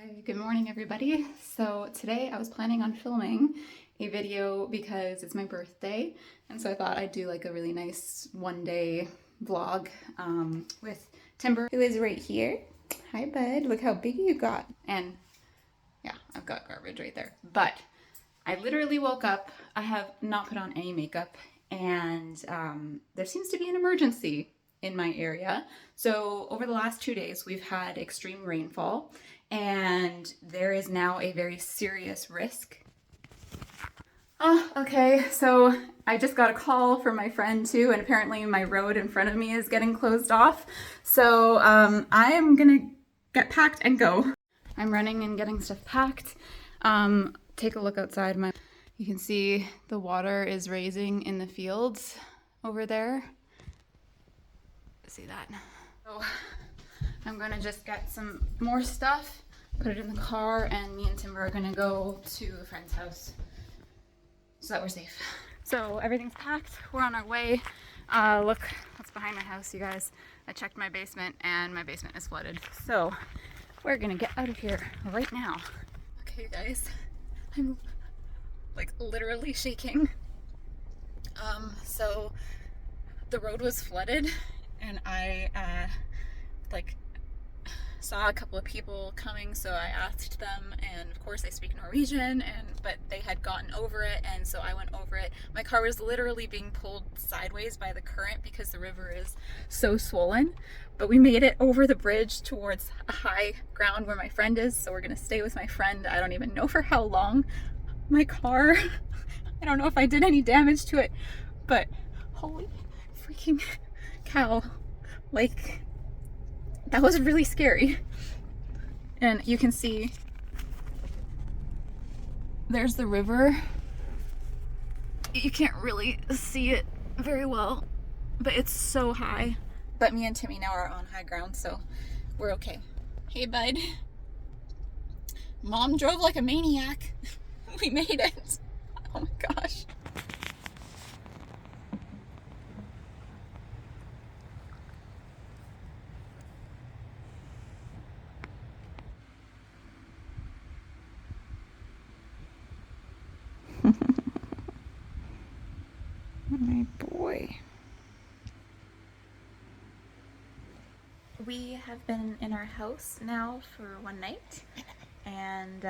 Okay, good morning everybody. So today I was planning on filming a video because it's my birthday, and so I thought I'd do like a really nice one-day vlog with Timber, who is right here. Hi bud, look how big you got. And yeah, I've got garbage right there. But I literally woke up, I have not put on any makeup, and there seems to be an emergency in my area. So over the last 2 days, we've had extreme rainfall, and there is now a very serious risk. Oh, okay, so I just got a call from my friend too, and apparently my road in front of me is getting closed off. So I am gonna get packed and go. I'm running and getting stuff packed. Take a look outside. You can see the water is raising in the fields over there. See that? So I'm gonna just get some more stuff, put it in the car, and me and Timber are gonna go to a friend's house so that we're safe. So everything's packed, we're on our way. Look what's behind my house, you guys. I checked my basement and my basement is flooded. So we're gonna get out of here right now. Okay guys, I'm like literally shaking. So the road was flooded, and I like saw a couple of people coming, so I asked them, and of course they speak Norwegian, but they had gotten over it, and so I went over it. My car was literally being pulled sideways by the current because the river is so swollen, but we made it over the bridge towards a high ground where my friend is, so we're gonna stay with my friend. I don't even know for how long. My car, I don't know if I did any damage to it, but holy freaking cow, like that was really scary. And you can see there's the river. You can't really see it very well, but it's so high. But me and Timmy now are on high ground, so we're okay. Hey bud. Mom drove like a maniac. We made it. Oh my gosh. My boy. We have been in our house now for one night, and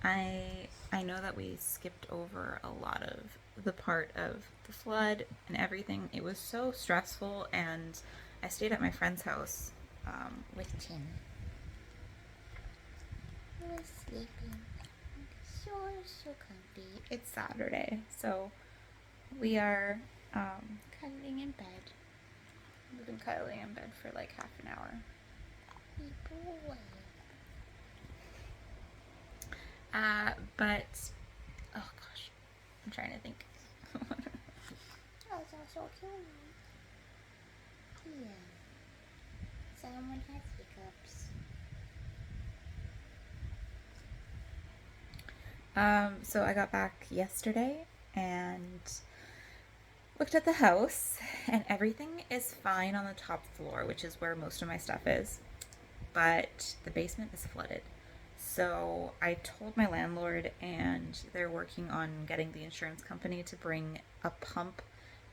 I know that we skipped over a lot of the part of the flood and everything. It was so stressful, and I stayed at my friend's house with Tim. He was sleeping. So comfy. It's Saturday, so we are cuddling in bed. We've been cuddling in bed for like half an hour. Hey boy. But oh gosh, I'm trying to think. Oh, it's so cute. Yeah. Someone has hiccups. So I got back yesterday and looked at the house, and everything is fine on the top floor, which is where most of my stuff is, but the basement is flooded. So I told my landlord, and they're working on getting the insurance company to bring a pump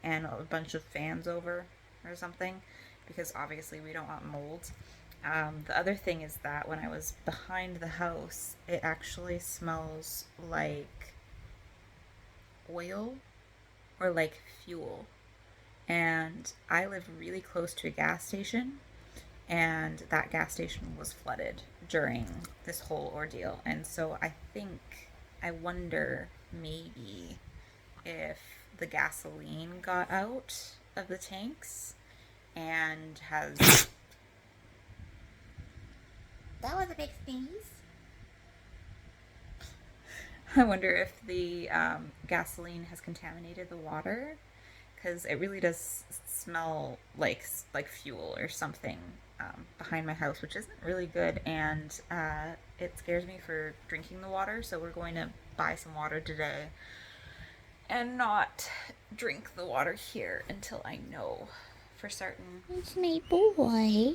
and a bunch of fans over or something, because obviously we don't want mold. The other thing is that when I was behind the house, it actually smells like oil or like fuel. And I live really close to a gas station, and that gas station was flooded during this whole ordeal. And so I wonder maybe if the gasoline got out of the tanks and has... That was a big sneeze. I wonder if the gasoline has contaminated the water, because it really does smell like fuel or something behind my house, which isn't really good, and it scares me for drinking the water. So we're going to buy some water today and not drink the water here until I know for certain. It's my boy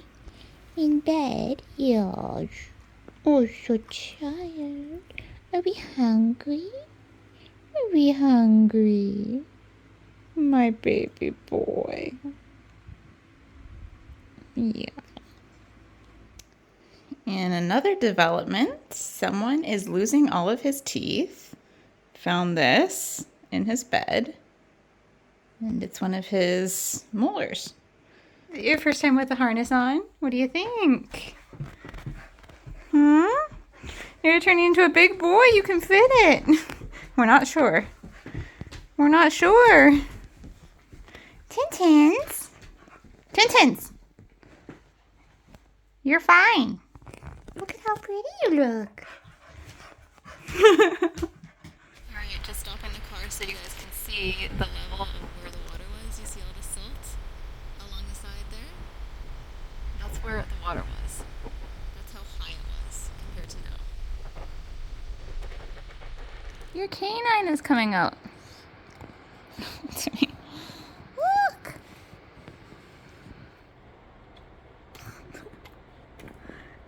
in bed, yes. Oh, so tired. Are we hungry? Are we hungry? My baby boy. Yeah. In another development, someone is losing all of his teeth. Found this in his bed. And it's one of his molars. Your first time with the harness on? What do you think? Hmm? You're turning into a big boy. You can fit it. We're not sure. We're not sure. Tintins. Tintins. You're fine. Look at how pretty you look. Alright, just stop in the car so you guys can see the level of where the water was. You see all the silt along the side there? That's where the water was. That's how high it was compared to now. Your canine is coming out. Timmy. Look!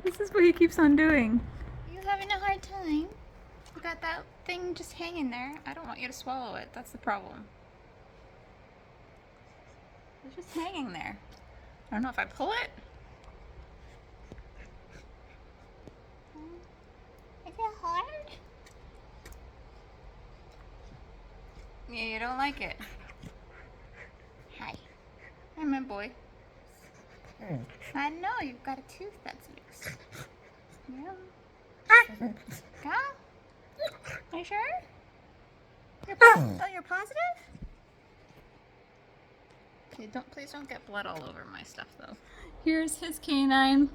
This is what he keeps on doing. Are you having a hard time? You got that thing just hanging there. I don't want you to swallow it. That's the problem. It's just hanging there. I don't know if I pull it. Is it hard? Yeah, you don't like it. Hi. Hi, my boy. I know, you've got a tooth that's loose. Yeah. Yeah? Are you sure? You're positive? Okay, please don't get blood all over my stuff though. Here's his canine.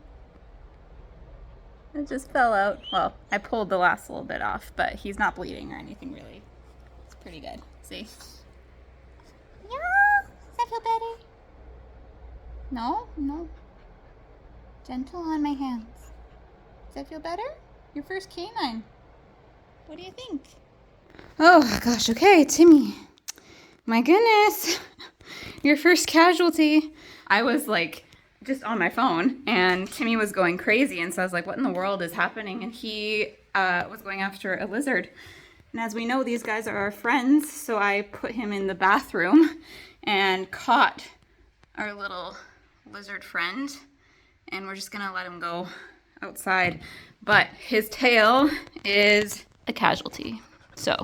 It just fell out. Well, I pulled the last little bit off, but he's not bleeding or anything really. It's pretty good. See? Yeah. Does that feel better? No? No. Gentle on my hands. Does that feel better? Your first canine. What do you think? Oh gosh, okay, Timmy. My goodness. Your first casualty. I was like just on my phone and Timmy was going crazy, and so I was like, what in the world is happening? And he was going after a lizard. And as we know, these guys are our friends, so I put him in the bathroom and caught our little lizard friend, and we're just gonna let him go outside. But his tail is a casualty. So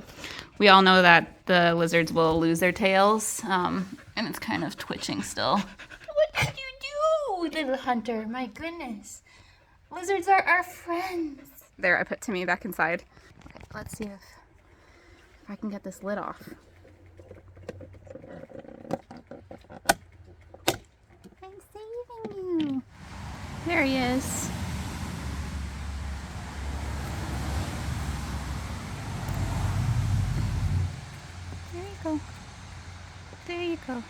we all know that the lizards will lose their tails, and it's kind of twitching still. What did you do, little hunter? My goodness. Lizards are our friends. There, I put Timmy back inside. Okay, let's see if I can get this lid off. I'm saving you. There he is. There you go. There you go.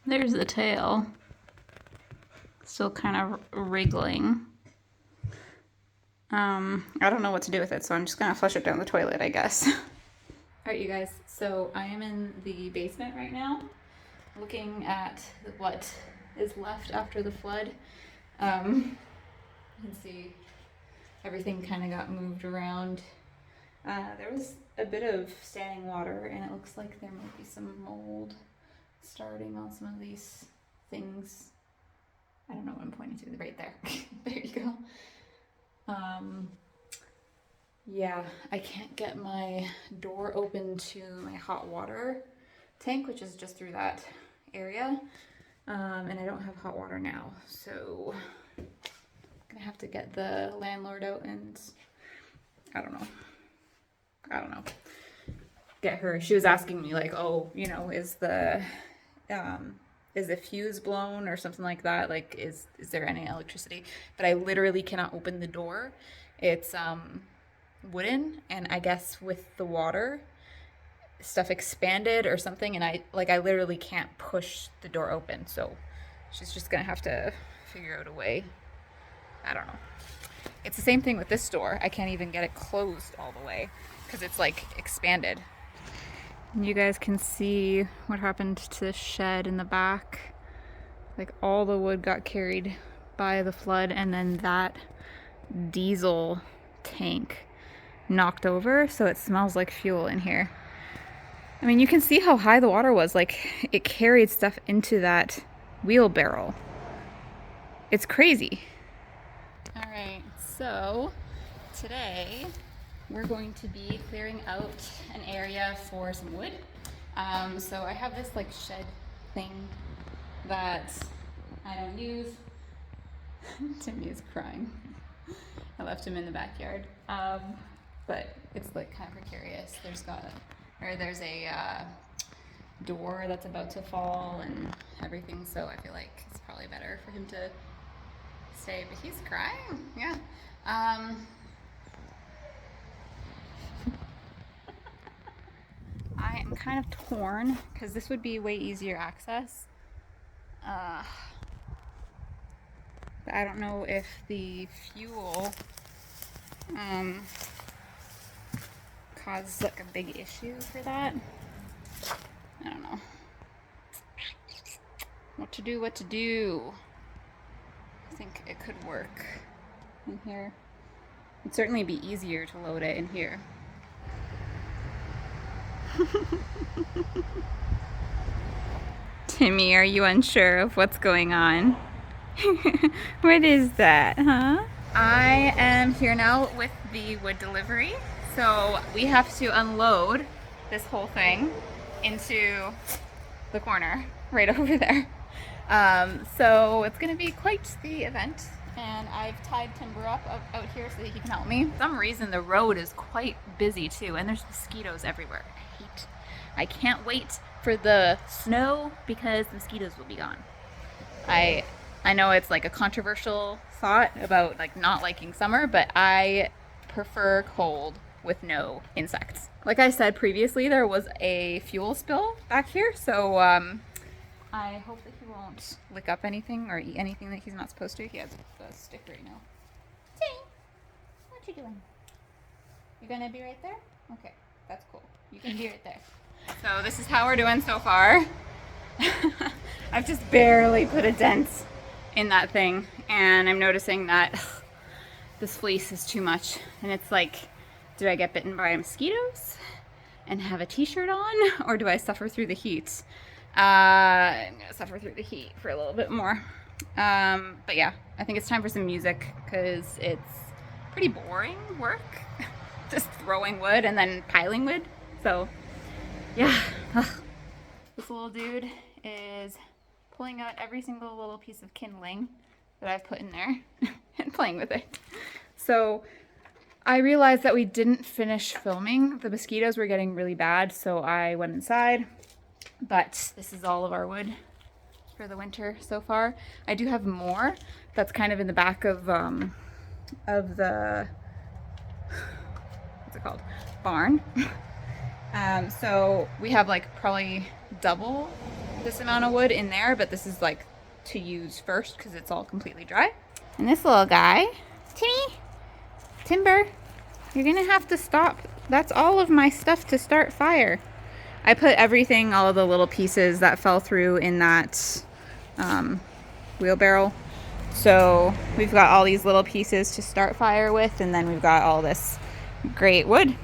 There's the tail. Still kind of wriggling. I don't know what to do with it, so I'm just gonna flush it down the toilet, I guess. Alright, you guys, so I am in the basement right now, looking at what is left after the flood. You can see everything kind of got moved around. There was a bit of standing water, and it looks like there might be some mold starting on some of these things. I don't know what I'm pointing to, right there. There you go. Yeah, I can't get my door open to my hot water tank, which is just through that area. And I don't have hot water now, so I'm gonna have to get the landlord out and I don't know. Get her. She was asking me like, oh, you know, is the fuse blown or something like that? Like, is there any electricity? But I literally cannot open the door. It's wooden, and I guess with the water, stuff expanded or something, and I literally can't push the door open. So she's just gonna have to figure out a way. I don't know. It's the same thing with this door. I can't even get it closed all the way because it's like expanded. And you guys can see what happened to the shed in the back. Like all the wood got carried by the flood, and then that diesel tank knocked over, so it smells like fuel in here. I mean, you can see how high the water was. Like, it carried stuff into that wheelbarrow. It's crazy. All right, so today we're going to be clearing out an area for some wood. So I have this like shed thing that I don't use. Timmy is crying. I left him in the backyard. But it's like kind of precarious. There's a door that's about to fall and everything, so I feel like it's probably better for him to stay, but he's crying. Yeah. I am kind of torn because this would be way easier access. But I don't know if the fuel caused like a big issue for that. I don't know. What to do. I think it could work in here. It'd certainly be easier to load it in here. Timmy, are you unsure of what's going on? What is that, huh? I am here now with the wood delivery. So we have to unload this whole thing into the corner right over there. So it's gonna be quite the event. And I've tied Timber up out here so that he can help me. For some reason the road is quite busy too, and there's mosquitoes everywhere. I can't wait for the snow because the mosquitoes will be gone. I know it's like a controversial thought about like not liking summer, but I prefer cold with no insects. Like I said previously, there was a fuel spill back here, so I hope that he won't lick up anything or eat anything that he's not supposed to. He has a stick right now. Timmy, what you doing? You gonna be right there? Okay, that's cool. You can be right there. So this is how we're doing so far. I've just barely put a dent in that thing, and I'm noticing that this fleece is too much. And it's like, do I get bitten by mosquitoes and have a t-shirt on, or do I suffer through the heat? I'm gonna suffer through the heat for a little bit more. But yeah, I think it's time for some music because it's pretty boring work. Just throwing wood and then piling wood. So yeah, this little dude is pulling out every single little piece of kindling that I've put in there and playing with it. So I realized that we didn't finish filming. The mosquitoes were getting really bad, so I went inside. But this is all of our wood for the winter so far. I do have more that's kind of in the back of the, what's it called? Barn. So we have like probably double this amount of wood in there, but this is like to use first because it's all completely dry. And this little guy, Timmy, Timber, you're gonna have to stop. That's all of my stuff to start fire. I put everything, all of the little pieces that fell through in that wheelbarrow. So we've got all these little pieces to start fire with, and then we've got all this great wood.